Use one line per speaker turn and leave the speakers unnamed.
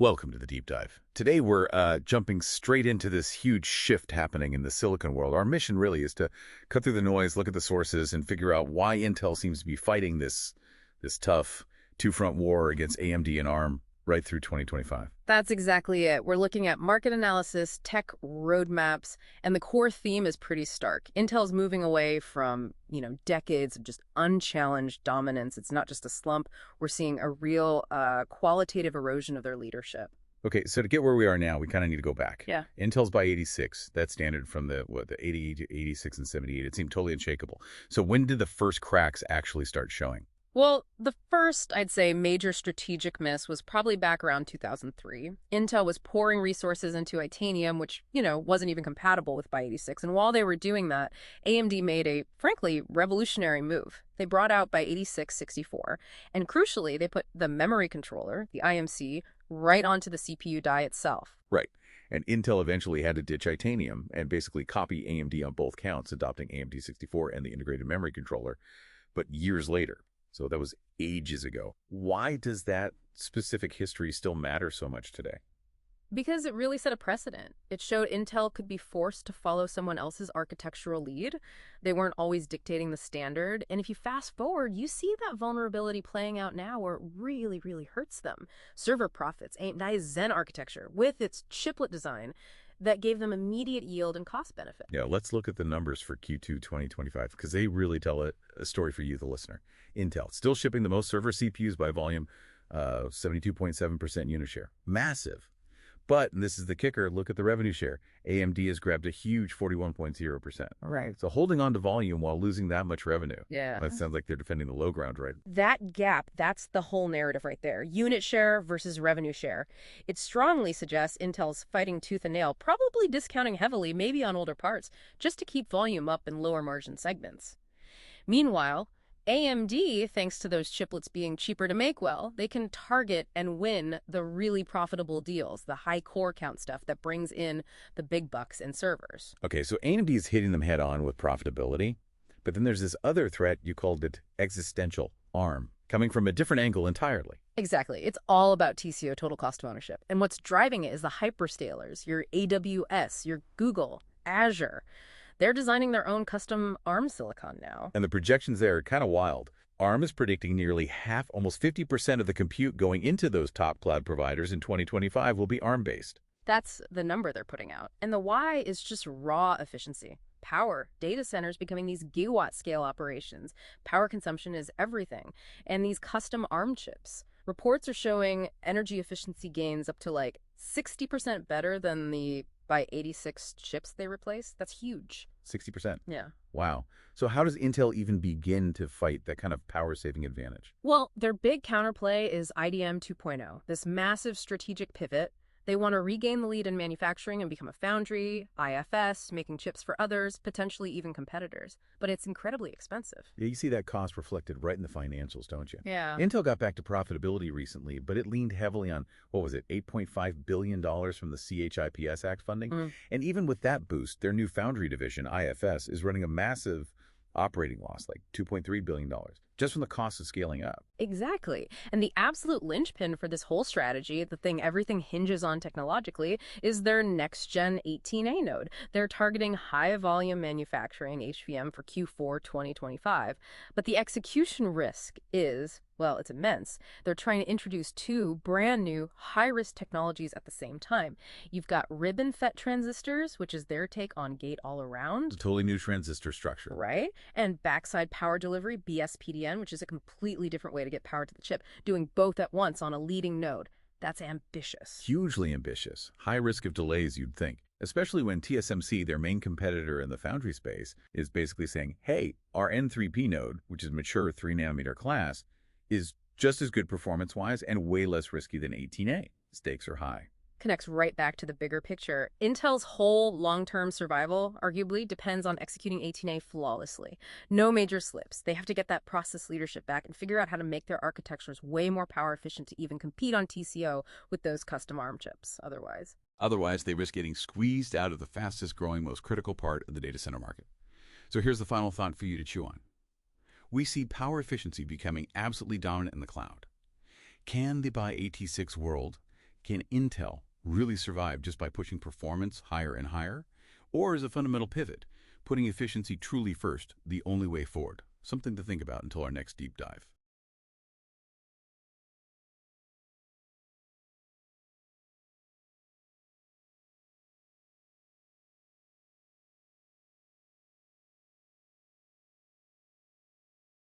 Welcome to the deep dive. Today we're jumping straight into this huge shift happening in the silicon world. Our mission really is to cut through the noise, look at the sources, and figure out why Intel seems to be fighting this tough two-front war against AMD and ARM right through 2025.
That's exactly it. We're looking at market analysis, tech roadmaps, and the core theme is pretty stark. Intel's moving away from, decades of just unchallenged dominance. It's not just a slump. We're seeing a real qualitative erosion of their leadership.
Okay, so to get where we are now, we kind of need to go back.
Yeah.
Intel's by 86. That's standard from the 80 to 86 and 78. It seemed totally unshakable. So when did the first cracks actually start showing?
Well, the first, I'd say, major strategic miss was probably back around 2003. Intel was pouring resources into Itanium, which, wasn't even compatible with x86. And while they were doing that, AMD made a, frankly, revolutionary move. They brought out x86-64. And crucially, they put the memory controller, the IMC, right onto the CPU die itself.
Right. And Intel eventually had to ditch Itanium and basically copy AMD on both counts, adopting AMD 64 and the integrated memory controller, but years later. So that was ages ago. Why does that specific history still matter so much today?
Because it really set a precedent. It showed Intel could be forced to follow someone else's architectural lead. They weren't always dictating the standard. And if you fast forward, you see that vulnerability playing out now where it really, really hurts them. Server profits, AMD's Zen architecture with its chiplet design that gave them immediate yield and cost benefit.
Yeah, let's look at the numbers for Q2 2025 because they really tell a story for you, the listener. Intel, still shipping the most server CPUs by volume, 72.7% unit share. Massive. But, and this is the kicker, look at the revenue share. AMD has grabbed a huge 41.0%.
Right.
So holding on to volume while losing that much revenue.
Yeah.
That sounds like they're defending the low ground, right?
That gap, that's the whole narrative right there. Unit share versus revenue share. It strongly suggests Intel's fighting tooth and nail, probably discounting heavily, maybe on older parts, just to keep volume up in lower margin segments. Meanwhile, AMD, thanks to those chiplets being cheaper to make they can target and win the really profitable deals, the high core count stuff that brings in the big bucks in servers.
Okay, so AMD is hitting them head on with profitability, but then there's this other threat, you called it existential, ARM, coming from a different angle entirely.
Exactly. It's all about TCO, total cost of ownership. And what's driving it is the hyperscalers, your AWS, your Google, Azure. They're designing their own custom ARM silicon now.
And the projections there are kind of wild. ARM is predicting nearly half, almost 50% of the compute going into those top cloud providers in 2025 will be ARM-based.
That's the number they're putting out. And the why is just raw efficiency. Power. Data centers becoming these gigawatt-scale operations. Power consumption is everything. And these custom ARM chips. Reports are showing energy efficiency gains up to 60% better than the x86 chips they replace. That's huge.
60%?
Yeah.
Wow. So how does Intel even begin to fight that kind of power-saving advantage?
Well, their big counterplay is IDM 2.0, this massive strategic pivot. They want to regain the lead in manufacturing and become a foundry, IFS, making chips for others, potentially even competitors. But it's incredibly expensive.
Yeah, you see that cost reflected right in the financials, don't you?
Yeah.
Intel got back to profitability recently, but it leaned heavily on, what was it, $8.5 billion from the CHIPS Act funding? And even with that boost, their new foundry division, IFS, is running a massive operating loss, like $2.3 billion, just from the cost of scaling up.
Exactly. And the absolute linchpin for this whole strategy, the thing everything hinges on technologically, is their next-gen 18A node. They're targeting high-volume manufacturing, HVM, for Q4 2025. But the execution risk is, well, it's immense. They're trying to introduce two brand new high-risk technologies at the same time. You've got ribbon FET transistors, which is their take on gate-all-around.
It's a totally new transistor structure.
Right? And backside power delivery, BSPDN, which is a completely different way to get power to the chip, doing both at once on a leading node. That's ambitious.
Hugely ambitious. High risk of delays, you'd think. Especially when TSMC, their main competitor in the foundry space, is basically saying, hey, our N3P node, which is mature 3-nanometer class, is just as good performance-wise and way less risky than 18A. Stakes are high.
Connects right back to the bigger picture. Intel's whole long-term survival, arguably, depends on executing 18A flawlessly. No major slips. They have to get that process leadership back and figure out how to make their architectures way more power efficient to even compete on TCO with those custom ARM chips, otherwise.
Otherwise, they risk getting squeezed out of the fastest-growing, most critical part of the data center market. So here's the final thought for you to chew on. We see power efficiency becoming absolutely dominant in the cloud. Can the x86 world Can Intel really survive just by pushing performance higher and higher? Or is a fundamental pivot, putting efficiency truly first, the only way forward? Something to think about until our next deep dive.